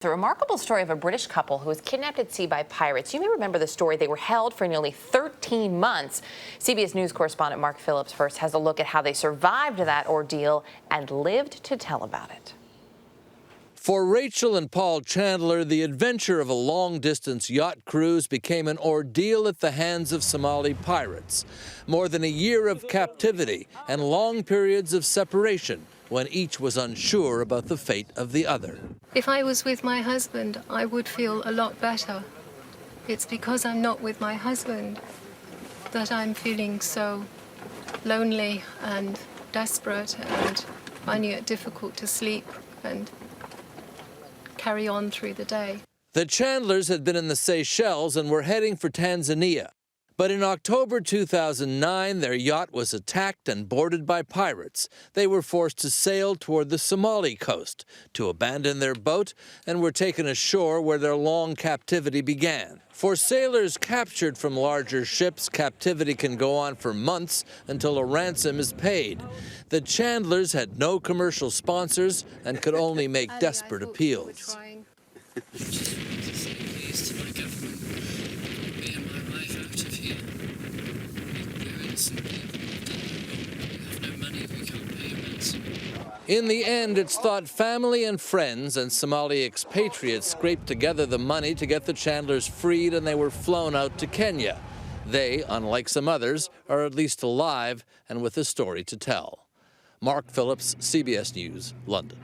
The remarkable story of a British couple who was kidnapped at sea by pirates. You may remember the story. They were held for nearly 13 months. CBS News correspondent Mark Phillips first has a look at how they survived that ordeal and lived to tell about it. For Rachel and Paul Chandler, the adventure of a long-distance yacht cruise became an ordeal at the hands of Somali pirates. More than a year of captivity and long periods of separation when each was unsure about the fate of the other. If I was with my husband, I would feel a lot better. It's because I'm not with my husband that I'm feeling so lonely and desperate and finding it difficult to sleep and carry on through the day. The Chandlers had been in the Seychelles and were heading for Tanzania. But in October 2009, their yacht was attacked and boarded by pirates. They were forced to sail toward the Somali coast, to abandon their boat, and were taken ashore where their long captivity began. For sailors captured from larger ships, captivity can go on for months until a ransom is paid. The Chandlers had no commercial sponsors and could only make desperate appeals. In the end, it's thought family and friends and Somali expatriates scraped together the money to get the Chandlers freed, and they were flown out to Kenya. They, unlike some others, are at least alive and with a story to tell. Mark Phillips, CBS News, London.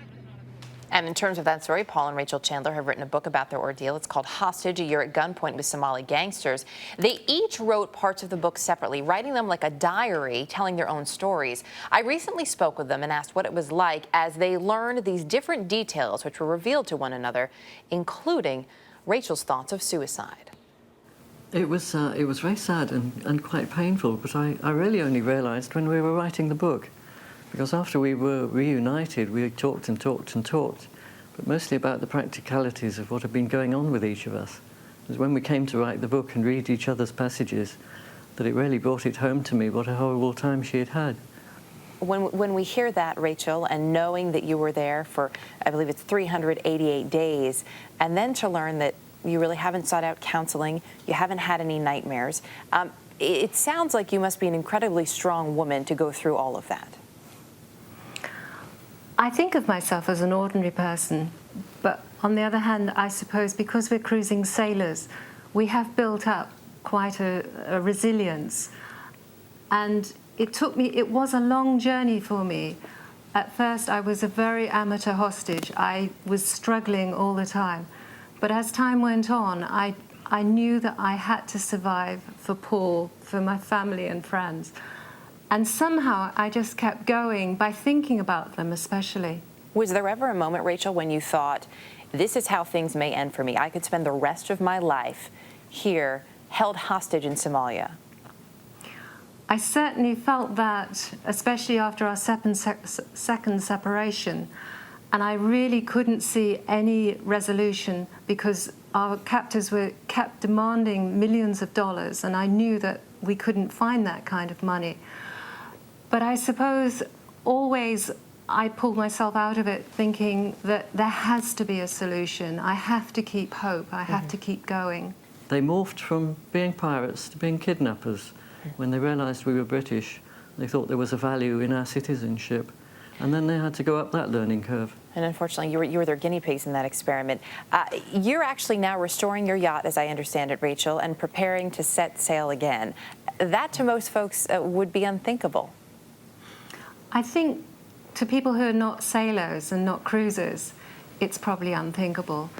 And in terms of that story, Paul and Rachel Chandler have written a book about their ordeal. It's called Hostage, a Year at Gunpoint with Somali Gangsters. They each wrote parts of the book separately, writing them like a diary, telling their own stories. I recently spoke with them and asked what it was like as they learned these different details which were revealed to one another, including Rachel's thoughts of suicide. It was very sad and quite painful, but I really only realized when we were writing the book. Because after we were reunited, we talked and talked and talked, but mostly about the practicalities of what had been going on with each of us. It was when we came to write the book and read each other's passages that it really brought it home to me what a horrible time she had had. When we hear that, Rachel, and knowing that you were there for, I believe it's 388 days, and then to learn that you really haven't sought out counseling, you haven't had any nightmares, it sounds like you must be an incredibly strong woman to go through all of that. I think of myself as an ordinary person, but on the other hand, I suppose because we're cruising sailors, we have built up quite a resilience. And it was a long journey for me. At first, I was a very amateur hostage. I was struggling all the time. But as time went on, I knew that I had to survive for Paul, for my family and friends. And somehow I just kept going by thinking about them especially. Was there ever a moment, Rachel, when you thought, this is how things may end for me? I could spend the rest of my life here, held hostage in Somalia. I certainly felt that, especially after our second separation. And I really couldn't see any resolution because our captors kept demanding millions of dollars, and I knew that we couldn't find that kind of money. But I suppose always I pulled myself out of it thinking that there has to be a solution. I have to keep hope. I have to keep going. They morphed from being pirates to being kidnappers. When they realized we were British, they thought there was a value in our citizenship. And then they had to go up that learning curve. And unfortunately, you were their guinea pigs in that experiment. You're actually now restoring your yacht, as I understand it, Rachel, and preparing to set sail again. That, to most folks, would be unthinkable. I think to people who are not sailors and not cruisers, it's probably unthinkable.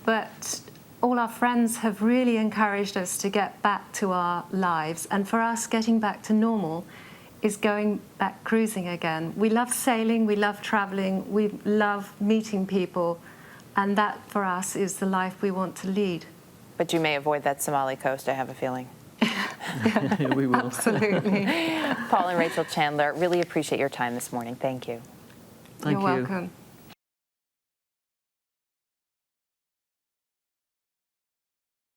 But all our friends have really encouraged us to get back to our lives. And for us, getting back to normal is going back cruising again. We love sailing, we love traveling, we love meeting people. And that, for us, is the life we want to lead. But you may avoid that Somali coast, I have a feeling. Yeah, we will. Absolutely. Paul and Rachel Chandler, really appreciate your time this morning. Thank you. Thank you. You're welcome.